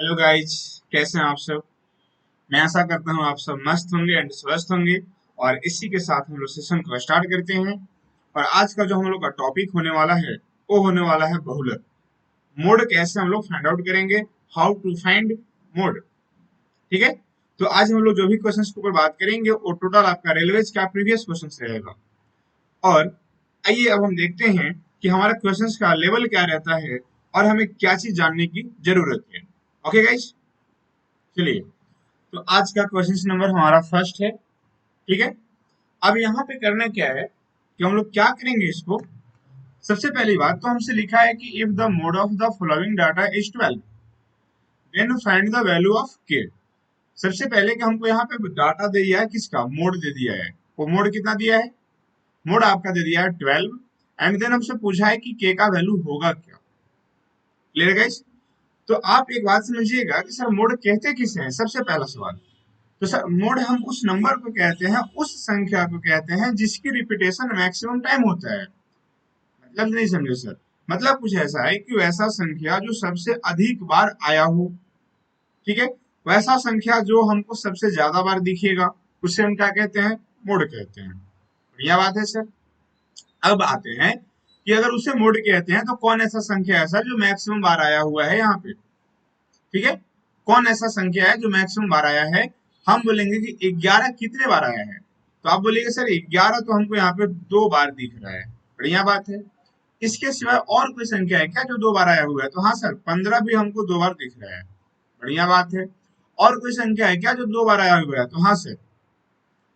Hello guys, कैसे हैं आप सब। मैं आशा करता हूँ आप सब मस्त होंगे एंड स्वस्थ होंगे। और इसी के साथ हम लोग सेशन को स्टार्ट करते हैं। और आज का जो हम लोग का टॉपिक होने वाला है वो होने वाला है बहुलक। मोड कैसे हम लोग फाइंड आउट करेंगे, हाउ टू फाइंड मोड। ठीक है। तो आज हम लोग जो भी क्वेश्चंस के ऊपर बात करेंगे वो टोटल आपका रेलवेज का प्रीवियस क्वेश्चन रहेगा। और आइए अब हम देखते हैं कि हमारा क्वेश्चंस का लेवल क्या रहता है और हमें क्या चीज जानने की जरूरत है। ओके गाइज, चलिए। तो आज का क्वेश्चन नंबर हमारा फर्स्ट है। ठीक है। अब यहाँ पे करना क्या है कि हम लोग क्या करेंगे इसको। सबसे पहली बात तो हमसे लिखा है कि if the mode of the following data is 12 then find the value of K. सबसे पहले कि हमको यहाँ पे डाटा दे दिया है, किसका मोड दे दिया है। वो मोड कितना दिया है, मोड आपका दे दिया है 12। एंड देन हमसे पूछा है कि के का वैल्यू होगा क्या। Clear guys. तो आप एक बात समझिएगा कि सर मोड कहते किसे हैं। सबसे पहला सवाल, तो सर मोड हम उस नंबर को कहते हैं, उस संख्या को कहते हैं जिसकी रिपीटेशन मैक्सिमम टाइम होता है। मतलब नहीं समझे सर। मतलब कुछ ऐसा है कि वैसा संख्या जो सबसे अधिक बार आया हो। ठीक है। वैसा संख्या जो हमको सबसे ज्यादा बार दिखेगा उसे हम क्या कहते हैं, मोड कहते हैं। बढ़िया बात है सर। अब आते हैं कि अगर उसे मोड कहते हैं तो कौन ऐसा संख्या है सर जो मैक्सिमम बार आया हुआ है यहाँ पे। ठीक है। कौन ऐसा संख्या है जो मैक्सिमम बार आया है। हम बोलेंगे कि 11 कितने बार आया है। तो आप बोलेंगे सर 11 तो हमको यहाँ पे 2 बार दिख रहा है। बढ़िया बात है। इसके सिवाय और कोई संख्या है क्या जो 2 बार आया हुआ है। तो हाँ सर, 15 भी हमको 2 बार दिख रहा है। बढ़िया बात है। और कोई संख्या है क्या जो 2 बार आया हुआ है। तो हाँ सर,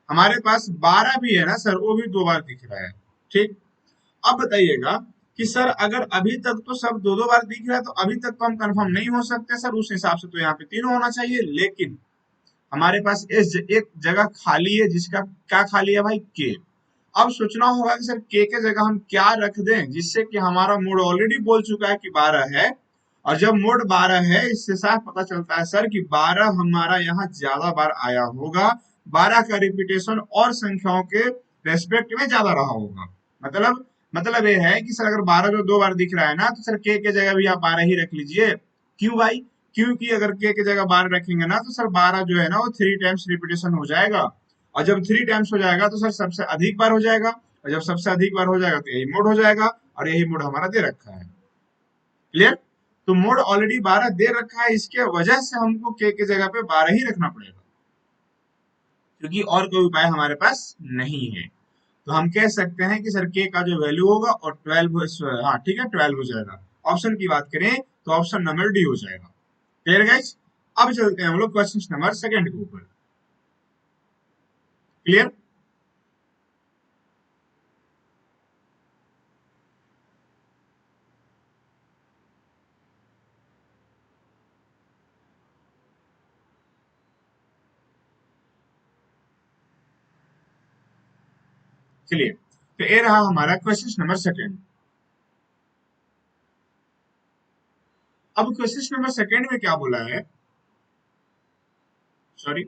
हमारे पास 12 भी है ना सर, वो भी 2 बार दिख रहा है। ठीक। अब बताइएगा कि सर अगर अभी तक तो सब दो दो बार दिख रहा है तो अभी तक तो हम कंफर्म नहीं हो सकते सर। उस हिसाब से तो यहाँ पे तीनों होना चाहिए, लेकिन हमारे पास एक जगह खाली है जिसका क्या खाली है भाई, के। अब सोचना होगा कि सर के जगह हम क्या रख दें जिससे कि हमारा मोड ऑलरेडी बोल चुका है कि 12 है। और जब मोड 12 है इससे साफ पता चलता है सर कि 12 हमारा यहाँ ज्यादा बार आया होगा। 12 का रिपीटेशन और संख्याओं के रेस्पेक्ट में ज्यादा रहा होगा। मतलब मतलब ये है कि सर अगर 12 जो 2 बार दिख रहा है ना, तो सर के जगह भी आप 12 ही रख लीजिए। क्यों भाई, क्योंकि अगर के जगह 12 रखेंगे ना तो सर 12 जो है ना वो 3 टाइम्स रिपीटेशन हो जाएगा। और जब 3 टाइम्स हो जाएगा तो सर सबसे अधिक बार हो जाएगा। और जब सबसे अधिक बार हो जाएगा तो यही मोड हो जाएगा। और यही मोड हमारा दे रखा है। क्लियर। तो मोड ऑलरेडी 12 दे रखा है, इसके वजह से हमको के जगह पे 12 ही रखना पड़ेगा, क्योंकि और कोई उपाय हमारे पास नहीं है। तो हम कह सकते हैं कि सर के का जो वैल्यू होगा और 12, हाँ ठीक है 12 हो जाएगा। ऑप्शन की बात करें तो ऑप्शन नंबर डी हो जाएगा। Clear guys. अब चलते हैं हम लोग क्वेश्चन नंबर सेकंड के ऊपर। क्लियर। चलिए, तो ये रहा हमारा क्वेश्चन नंबर सेकंड। अब क्वेश्चन नंबर सेकंड में क्या बोला है, सॉरी।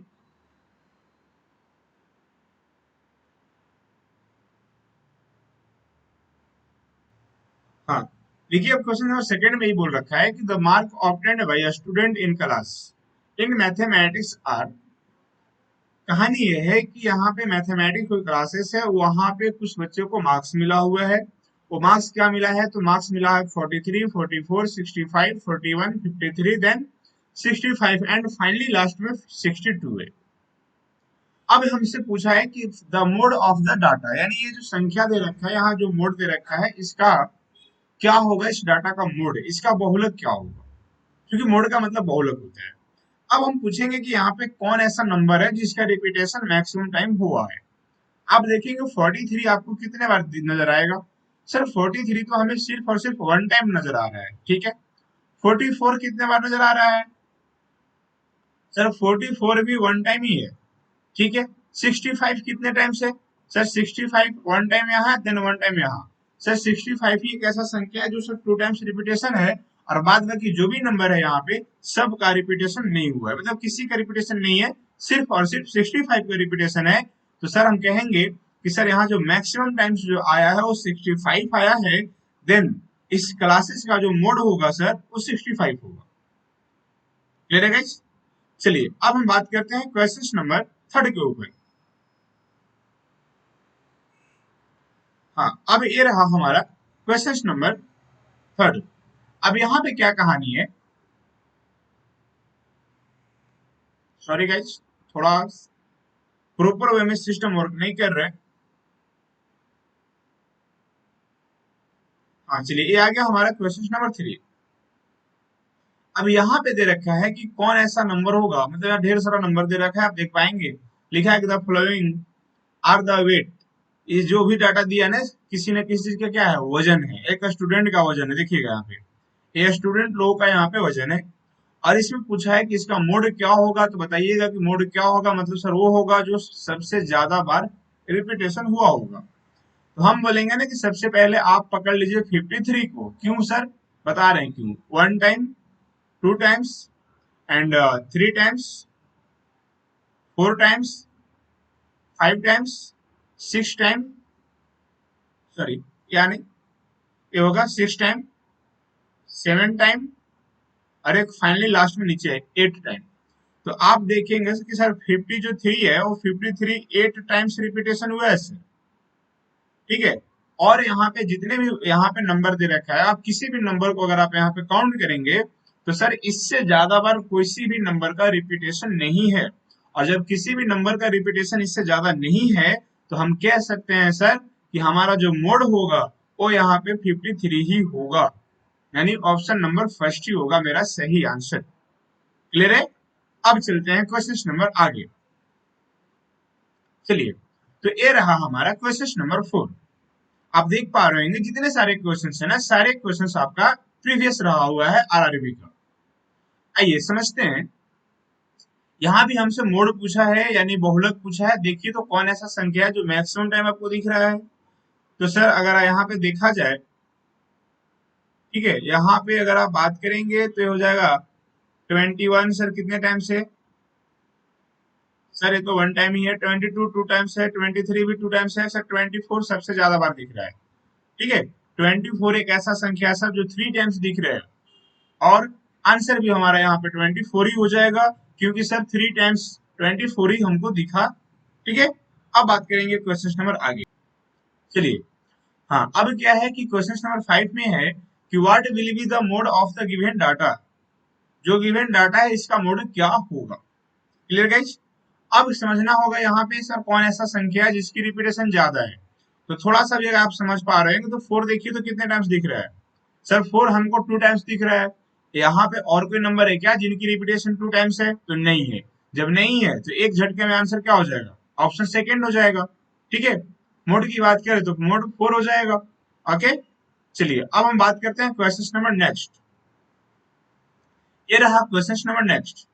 हाँ, देखिए अब क्वेश्चन नंबर सेकंड में ही बोल रखा है कि the mark obtained by a student in class in mathematics are. कहानी ये है कि यहाँ पे मैथमेटिक्स कोई क्लासेस है, वहां पे कुछ बच्चों को मार्क्स मिला हुआ है। वो मार्क्स क्या मिला है, तो मार्क्स मिला है 43, 44, 65, 41, 53, देन 65 एंड फाइनली लास्ट में 62 है। अब हमसे पूछा है कि the mode of the data, यानी ये जो संख्या दे रखा है यहाँ, जो मोड दे रखा है इसका क्या होगा, इस डाटा का मोड, इसका बहुलक क्या होगा। क्योंकि मोड का मतलब बहुलक होता है। अब हम पूछेंगे कि यहाँ पे कौन ऐसा नंबर है जिसका रिपीटेशन मैक्सिमम टाइम हुआ है। आप देखेंगे 43 आपको कितने बार नजर आएगा। सर 43 तो हमें सिर्फ और सिर्फ वन टाइम नजर आ रहा है। ठीक है। 44 कितने बार नजर आ रहा है, सर 44 भी वन टाइम ही है। ठीक है। 65 कितने टाइम से, सर 65 वन टाइम यहाँ देन वन टाइम यहाँ। सर 65 ही एक ऐसा संख्या है जो सिर्फ 2 टाइम्स रिपीटेशन है। और बाद बाकी जो भी नंबर है यहाँ पे सब का रिपीटेशन नहीं हुआ है, मतलब किसी का रिपीटेशन नहीं है, सिर्फ और सिर्फ 65 का रिपीटेशन है। तो सर हम कहेंगे कि सर यहाँ जो मैक्सिमम टाइम्स जो आया है वो 65 आया है। देन इस क्लासेस का जो मोड होगा सर वो 65 होगा। क्लियर है गाइस? चलिए अब हम बात करते हैं क्वेश्चन नंबर थर्ड के ऊपर। हाँ, अब ये रहा हमारा क्वेश्चन नंबर थर्ड। अब यहाँ पे क्या कहानी है, सॉरी गाइस, थोड़ा प्रॉपर वे में सिस्टम वर्क नहीं कर रहा है। हाँ चलिए, ये आ गया हमारा क्वेश्चन नंबर थ्री। अब यहाँ पे दे रखा है कि कौन ऐसा नंबर होगा, मतलब यहाँ ढेर सारा नंबर दे रखा है, आप देख पाएंगे। लिखा है कि the following are the weight, ये जो भी डाटा दिया है ना, किसी न किसी चीज का क्या है, वजन है। एक स्टूडेंट का वजन है, देखिएगा यहाँ पे ये स्टूडेंट लोगों का यहाँ पे वजन है। और इसमें पूछा है कि इसका मोड क्या होगा, तो बताइएगा कि मोड क्या होगा। मतलब सर वो होगा जो सबसे ज्यादा बार रिपीटेशन हुआ होगा। तो हम बोलेंगे ना कि सबसे पहले आप पकड़ लीजिए 53 को। क्यों सर, बता रहे हैं क्यों। One time, two times and three times, four times, five times, six time, sorry यानी ये होगा सिक्स टाइम, सेवन टाइम, और एक फाइनली लास्ट में नीचे है एट टाइम। तो आप देखेंगे कि सर 50 जो थ्री है वो 53 एट टाइम्स रिपीटेशन हुआ है सर, ठीक है। और यहाँ पे जितने भी यहाँ पे नंबर दे रखा है, आप किसी भी नंबर को अगर आप यहाँ पे काउंट करेंगे तो सर इससे ज्यादा बार किसी भी नंबर का रिपीटेशन नहीं है। और जब किसी भी नंबर का रिपीटेशन इससे ज्यादा नहीं है तो हम कह सकते हैं सर कि हमारा जो मोड होगा वो यहाँ पे 53 ही होगा। यानी ऑप्शन नंबर फर्स्ट ही होगा मेरा सही आंसर। क्लियर है? अब चलते हैं क्वेश्चन नंबर आगे। चलिए, तो ये रहा हमारा क्वेश्चन नंबर फोर। आप देख पा रहे होंगे जितने सारे क्वेश्चंस है ना, सारे क्वेश्चंस आपका प्रीवियस रहा हुआ है आरआरबी का। आइए समझते हैं। यहाँ भी हमसे मोड पूछा है यानी बहुलक पूछा है। देखिए तो कौन ऐसा संख्या है जो मैक्सिमम टाइम आपको दिख रहा है। तो सर अगर यहाँ पे देखा जाए, ठीक है, यहाँ पे अगर आप बात करेंगे तो ये हो जाएगा 21। सर कितने टाइम से, सर ये तो वन टाइम ही है। 22 टू टाइम्स है, 23 भी टू टाइम्स है सर। 24 सबसे ज्यादा बार दिख रहा है, ठीक है। 24 एक ऐसा संख्या है सर जो थ्री टाइम्स दिख रहा है। और आंसर भी हमारा यहाँ पे 24 ही हो जाएगा, क्योंकि सर थ्री टाइम्स 24 ही हमको दिखा, ठीक है। अब बात करेंगे क्वेश्चन नंबर आगे। चलिए, हाँ अब क्या है कि क्वेश्चन नंबर 5 में है कि what will be the mode of the given data, जो गिवन डाटा है इसका मोड क्या होगा। Clear guys? अब समझना होगा यहाँ पे सर कौन ऐसा संख्या है जिसकी रिपीटेशन ज्यादा है। तो थोड़ा सा भी अगर आप समझ पा रहे हैं तो फोर देखिए तो कितने टाइम्स दिख रहा है। सर फोर हमको टू टाइम्स दिख रहा है। यहाँ पे और कोई नंबर है क्या जिनकी रिपीटेशन टू टाइम्स है? तो नहीं है। जब नहीं है तो एक झटके में आंसर क्या हो जाएगा, ऑप्शन सेकेंड हो जाएगा, ठीक है। मोड की बात करें तो मोड फोर हो जाएगा। ओके, चलिए अब हम बात करते हैं क्वेश्चन नंबर नेक्स्ट। ये रहा question number next.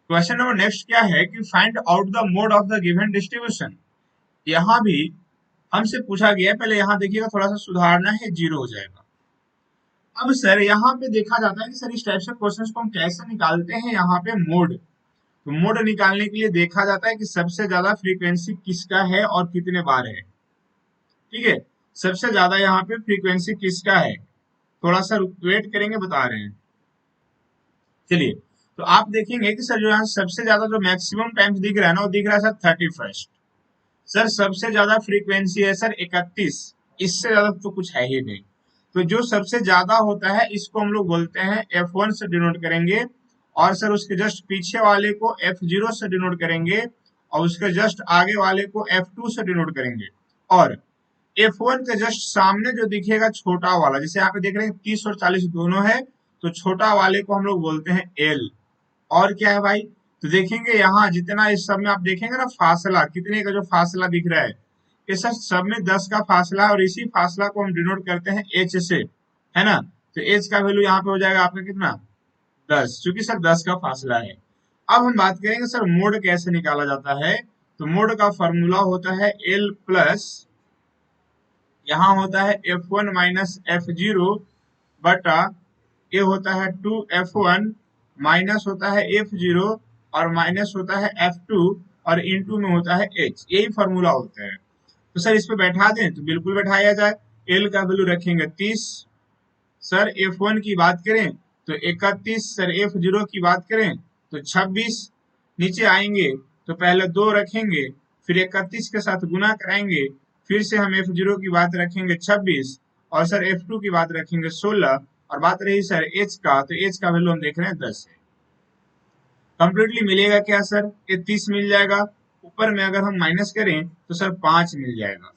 Question number next क्या है कि find out the mode of the given distribution. यहाँ भी हमसे पूछा गया है, पहले यहाँ देखिएगा थोड़ा सा सुधारना है, जीरो हो जाएगा। अब सर यहाँ पे देखा जाता है कि सर इस टाइप से क्वेश्चंस को हम कैसे निकालते हैं। यहाँ पे मोड, तो मोड निकालने के लिए देखा जाता है कि सबसे ज्यादा फ्रीक्वेंसी किसका है और कितने बार है, ठीक है। सबसे ज्यादा यहाँ पे फ्रीक्वेंसी किसका है, थोड़ा सा वेट करेंगे, बता रहे हैं। चलिए, तो आप देखेंगे कि सर जो यहाँ सबसे ज्यादा जो मैक्सिमम टाइम्स दिख रहा है ना, वो दिख रहा है सर 31। सर सबसे ज्यादा फ्रीक्वेंसी है सर 31, इससे ज्यादा तो कुछ है ही नहीं। तो जो सबसे ज्यादा होता है इसको हम लोग बोलते हैं F1 से डिनोट करेंगे। और सर उसके जस्ट पीछे वाले को F0 से डिनोट करेंगे। और उसके जस्ट आगे वाले को F2 से डिनोट करेंगे। और F1 के जस्ट सामने जो दिखेगा छोटा वाला, जैसे यहाँ पे देख रहे हैं 30 और 40 दोनों है, तो छोटा वाले को हम लोग बोलते हैं L। और क्या है भाई, तो देखेंगे यहाँ जितना इस सब में आप देखेंगे ना फासला, कितने का जो फासला दिख रहा है, ये सब में 10 का फासला है। और इसी फासला को हम डिनोट करते हैं H से, है ना। तो H का वैल्यू यहाँ पे हो जाएगा आपका कितना, 10, क्योंकि सर 10 का फासला है। अब हम बात करेंगे सर मोड कैसे निकाला जाता है। तो मोड का फॉर्मूला होता है L प्लस, यहाँ होता है F1 माइनस F0 बटा, ये होता है 2F1 माइनस होता है F0 और माइनस होता है F2 और इनटू में होता है H। यही फॉर्मूला होता है। तो सर इस पे बैठा दें तो बिल्कुल बैठाया जाए। L का वैल्यू रखेंगे 30। सर F1 की बात करें तो 31 सर F0 की बात करें तो 26, नीचे आएंगे तो पहले 2 रखेंगे, फिर 31 के साथ गुना कराएंगे, फिर से हम F0 की बात रखेंगे 26 और सर F2 की बात रखेंगे 16 और बात रही सर H का, तो H का वैल्यू हम देख रहे हैं 10 है। कंप्लीटली मिलेगा क्या सर? ये 30 मिल जाएगा, ऊपर में अगर हम माइनस करें तो सर 5 मिल जाएगा,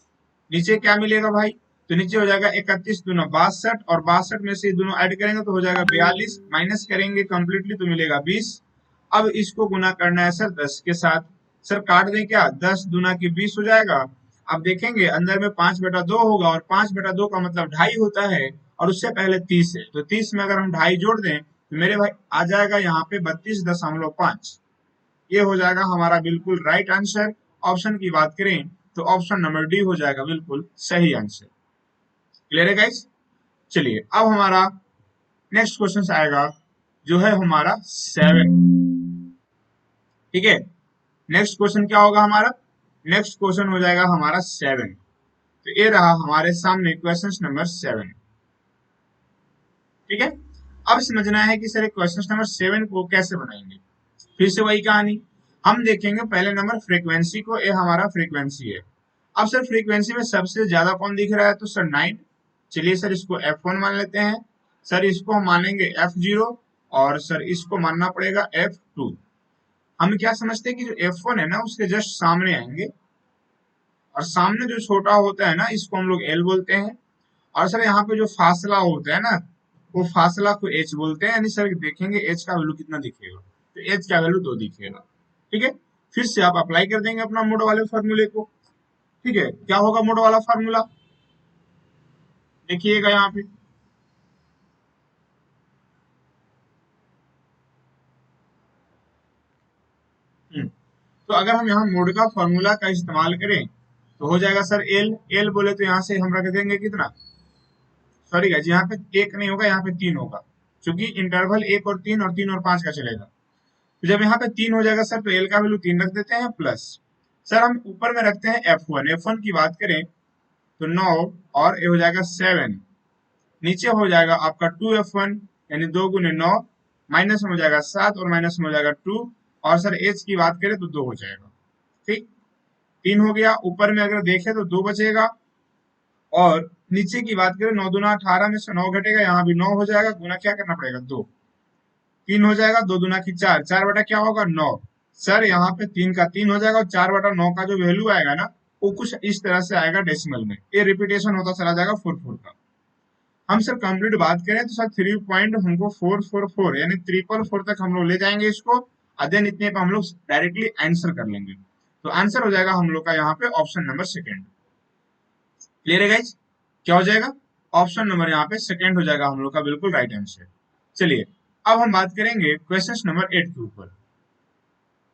नीचे क्या मिलेगा भाई? तो नीचे हो जाएगा 31 दूना 62 और 62 में से दोनों ऐड करेंगे तो हो जाएगा 42, माइनस करेंगे कंप्लीटली तो मिलेगा 20। अब इसको गुना करना है सर 10 के साथ, सर काट दें क्या? 10 दूना की 20 हो जाएगा। अब देखेंगे अंदर में 5/2 होगा और 5/2 का मतलब 2.5 होता है और उससे पहले 30 है, तो 30 में अगर हम 2.5 जोड़ दें तो मेरे भाई आ जाएगा यहाँ पे 32.5। ये हो जाएगा हमारा बिल्कुल राइट आंसर। ऑप्शन की बात करें तो ऑप्शन नंबर डी हो जाएगा बिल्कुल सही आंसर। क्लियर है गाइस? चलिए अब हमारा नेक्स्ट क्वेश्चन आएगा जो है हमारा 7। ठीक है, नेक्स्ट क्वेश्चन क्या होगा हमारा? नेक्स्ट क्वेश्चन हो जाएगा हमारा 7। तो ये रहा हमारे सामने क्वेश्चन नंबर 7। ठीक है, अब समझना है कि सर क्वेश्चन नंबर 7 को कैसे बनाएंगे। फिर से वही कहानी, हम देखेंगे पहले नंबर फ्रीक्वेंसी को, ये हमारा फ्रीक्वेंसी है। अब सर फ्रीक्वेंसी में सबसे ज्यादा कौन दिख रहा है? तो सर 9। चलिए सर इसको F1 मान लेते हैं, सर इसको हम मानेंगे F0 और सर इसको मानना पड़ेगा F2। हम क्या समझते हैं कि जो F1 है ना उसके जस्ट सामने आएंगे और सामने जो छोटा होता है ना इसको हम लोग L बोलते हैं और सर यहाँ पे जो फासला होता है ना वो फासला को H बोलते हैं। यानी सर देखेंगे H का वैल्यू कितना दिखेगा, तो H का वैल्यू 2 दिखेगा। ठीक है, फिर से आप अप्लाई कर देंगे अपना मोड वाले फॉर्मूले को। ठीक है, क्या होगा मोड वाला फॉर्मूला? देखिएगा यहाँ पे, तो अगर हम यहाँ मोड का फॉर्मूला का इस्तेमाल करें तो हो जाएगा सर एल। एल बोले तो यहाँ से हम रख देंगे कितना? सॉरी गाइस, यहाँ पे 1 नहीं होगा, यहाँ पे 3 होगा, क्योंकि इंटरवल 1 और 3 और 3 और 5 का चलेगा। तो जब यहाँ पे 3 हो जाएगा सर तो एल का वैल्यू 3 रख देते हैं प्लस, सर हम ऊपर में रखते हैं F1। F1 की बात करें तो 9 और ये हो जाएगा 7, नीचे हो जाएगा आपका 2F1 यानी 2 गुने 9, माइनस में हो जाएगा 7 और माइनस में हो जाएगा 2 और सर एच की बात करें तो 2 हो जाएगा। ठीक, 3 हो गया, ऊपर में अगर देखें तो 2 बचेगा और नीचे की बात करें 9 दूना 18 में से 9 घटेगा, यहाँ भी 9 हो जाएगा, गुना क्या करना पड़ेगा? 2। 3 हो जाएगा, 2 दूना की 4, 4 बटा क्या होगा? 9। सर यहाँ पे 3 का 3 हो जाएगा और 4/9 का जो वैल्यू आएगा ना वो कुछ इस तरह से आएगा डेसिमल में, ये रिपीटेशन होता चला जाएगा 4 का। हम सर कंप्लीट बात करें तो सर 3 पॉइंट हमको 444 यानी 444 तक हम लोग ले जाएंगे इसको, और देन इतने पे हम लोग डायरेक्टली आंसर कर लेंगे। तो आंसर हो जाएगा हम लोग का यहाँ पे ऑप्शन नंबर सेकंड। क्लियर है गाइज? क्या हो जाएगा? ऑप्शन नंबर यहाँ पे सेकंड हो जाएगा हम लोग का बिल्कुल राइट आंसर। चलिए अब हम बात करेंगे क्वेश्चन नंबर 8 के ऊपर।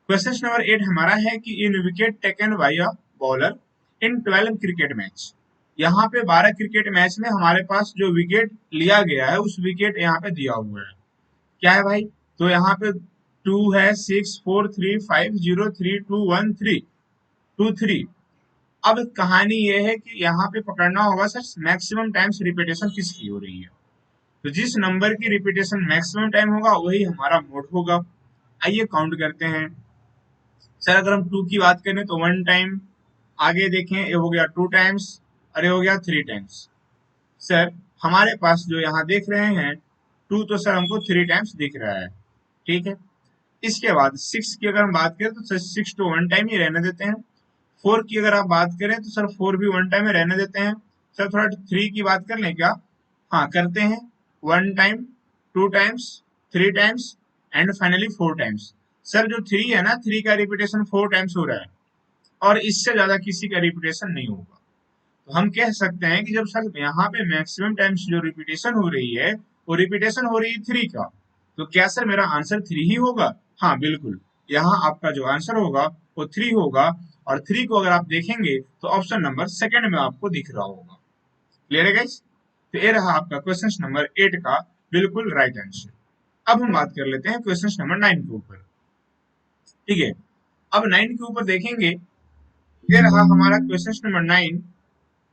क्वेश्चन नंबर 8 हमारा है कि in wicket taken by a bowler in 12 cricket match. यहाँ पे 12 क्रिकेट मैच में हमारे पास जो विकेट लिया गया है उस विकेट यहाँ पे दिया हुआ है। क्या है भाई? तो यहाँ पे 2 है, 6 4 3 5 0 3 2 1 3 2 3। अब कहानी ये है कि यहाँ पे पकड़ना होगा सर मैक्सिमम टाइम्स रिपीटेशन किसकी हो रही है। तो जिस नंबर की रिपीटेशन मैक्सिमम टाइम होगा वही हमारा मोड होगा। आइए काउंट करते हैं। सर अगर हम 2 की बात करें तो 1 टाइम, आगे देखें ये हो गया 2 टाइम्स और ये हो गया 3 टाइम्स। सर हमारे पास जो यहाँ देख रहे हैं 2 तो सर हमको 3 टाइम्स दिख रहा है। ठीक है, इसके बाद 6 की अगर हम बात करें तो सर 6 तो 1 टाइम ही रहने देते हैं। 4 की अगर आप बात करें तो सर 4 भी 1 टाइम में रहने देते हैं। सर थोड़ा 3 की बात कर लें क्या? हाँ करते हैं, 1 time, 2 times, 3 times and finally 4 times. Sir जो 3 है ना 3 का रिपीटेशन 4 टाइम्स हो रहा है और इससे ज्यादा किसी का रिपीटेशन नहीं होगा। तो हम कह सकते हैं कि जब सर यहाँ पे मैक्सिमम टाइम्स जो रिपीटेशन हो रही है वो रिपीटेशन हो रही है 3 का, तो क्या सर मेरा आंसर 3 ही होगा? हाँ बिल्कुल, यहाँ आपका जो आंसर होगा वो 3 होगा और 3 को अगर आप देखेंगे तो ऑप्शन नंबर सेकंड में आपको दिख रहा होगा। क्लियर है गाइस? तो ये रहा आपका क्वेश्चन नंबर 8 का बिल्कुल राइट आंसर। अब हम बात कर लेते हैं क्वेश्चन नंबर 9 के ऊपर। ठीक है, अब 9 के ऊपर देखेंगे, ये रहा हमारा क्वेश्चन नंबर 9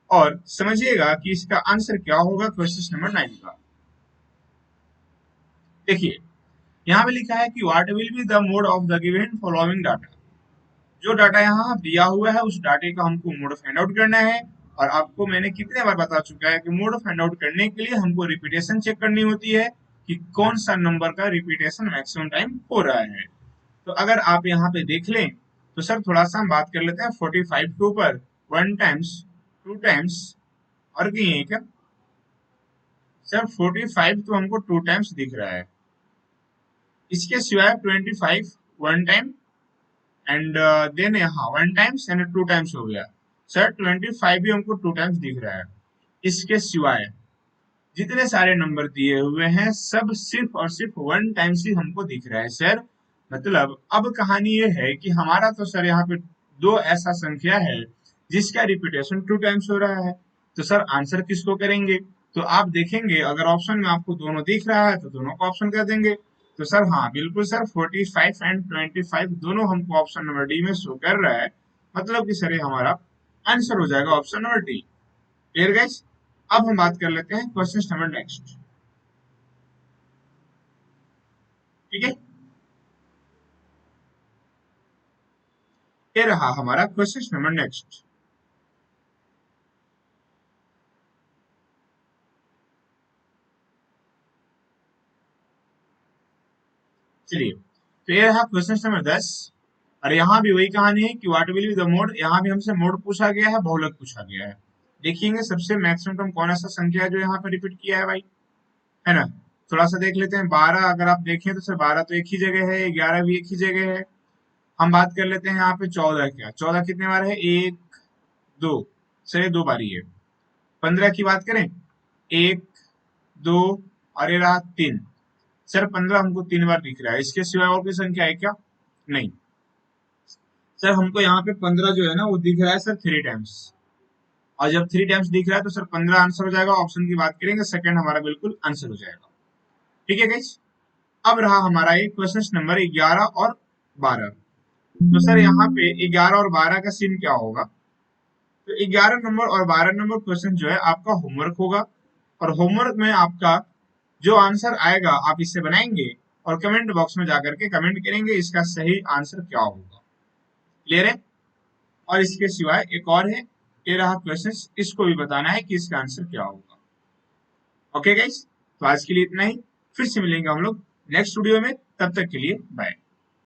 और समझिएगा कि इसका आंसर क्या होगा क्वेश्चन नंबर 9 का। देखिए यहाँ पे लिखा है कि what will be the mode of the given following data. जो डाटा यहाँ दिया हुआ है उस डाटे का हमको मोड फाइंड आउट करना है। और आपको मैंने कितने बार बता चुका है कि मोड फाइंड आउट करने के लिए हमको रिपीटेशन चेक करनी होती है कि कौन सा नंबर का रिपीटेशन मैक्सिमम टाइम हो रहा है। तो अगर आप यहाँ पे देख लें तो सर थोड़ा सा हम बात कर लेते हैं 45 के ऊपर 1 टाइम्स 2 टाइम्स और कहीं है क्या सर 45 तो हमको 2 टाइम्स दिख रहा है। इसके सिवाय 25 1 टाइम एंड देन यहाँ 1 टाइम्स एंड 2 टाइम्स हो गया। सर 25 भी हमको 2 टाइम्स दिख रहा है। इसके सिवाय जितने सारे नंबर दिए हुए हैं सब सिर्फ और सिर्फ 1 टाइम्स ही हमको दिख रहा है सर। मतलब अब कहानी ये है कि हमारा तो सर यहाँ पे दो ऐसा संख्या है जिसका रिपीटेशन 2 टाइम्स हो रहा है। तो सर आंसर किसको करेंगे? तो आप देखेंगे अगर ऑप्शन में आपको दोनों दिख रहा है तो दोनों को ऑप्शन कर देंगे। तो सर हाँ बिल्कुल सर 45 एंड 25 दोनों हमको ऑप्शन नंबर डी में शो कर रहा है। मतलब कि सर ये हमारा आंसर हो जाएगा option number D. Clear guys? अब हम बात कर लेते हैं क्वेश्चन नंबर नेक्स्ट। ठीक है, ये रहा हमारा क्वेश्चन नंबर नेक्स्ट। चलिए, तो ये रहा क्वेश्चन नंबर 10। और यहाँ भी वही कहानी है कि what will be the mode. यहाँ भी हमसे मोड पूछा गया है, बहुलक पूछा गया है। देखिएंगे सबसे मैक्सिमम टर्म कौन ऐसा संख्या है जो यहाँ पे रिपीट किया है भाई, है ना। थोड़ा सा देख लेते हैं 12। अगर आप देखें तो सर 12 तो एक ही जगह है, 11 भी एक ही जगह है। हम बात कर लेते हैं यहाँ पे 14 क्या 14 कितने बार है, एक दो, सर ये 2 बारी है। 15 की बात करें, एक दो और ये रहा 3। सर 15 हमको 3 बार दिख रहा है। इसके सिवाय और कोई संख्या है क्या? नहीं सर, हमको यहाँ पे 15 जो है ना वो दिख रहा है सर 3 टाइम्स। और जब 3 टाइम्स दिख रहा है तो सर 15 आंसर हो जाएगा। ऑप्शन की बात करेंगे सेकंड हमारा बिल्कुल आंसर हो जाएगा। ठीक है गाइस, अब रहा हमारा ये क्वेश्चन नंबर 11 और 12। तो सर यहाँ पे 11 और 12 का सीन क्या होगा? तो 11 नंबर और 12 नंबर क्वेश्चन जो है आपका होमवर्क होगा। और होमवर्क में आपका जो आंसर आएगा आप इससे बनाएंगे और कमेंट बॉक्स में जाकर के कमेंट करेंगे इसका सही आंसर क्या होगा। क्लियर है? और इसके सिवाय एक और है, ये रहा क्वेश्चन, इसको भी बताना है कि इसका आंसर क्या होगा। ओके गाइस, तो आज के लिए इतना ही। फिर से मिलेंगे हम लोग नेक्स्ट वीडियो में, तब तक के लिए बाय।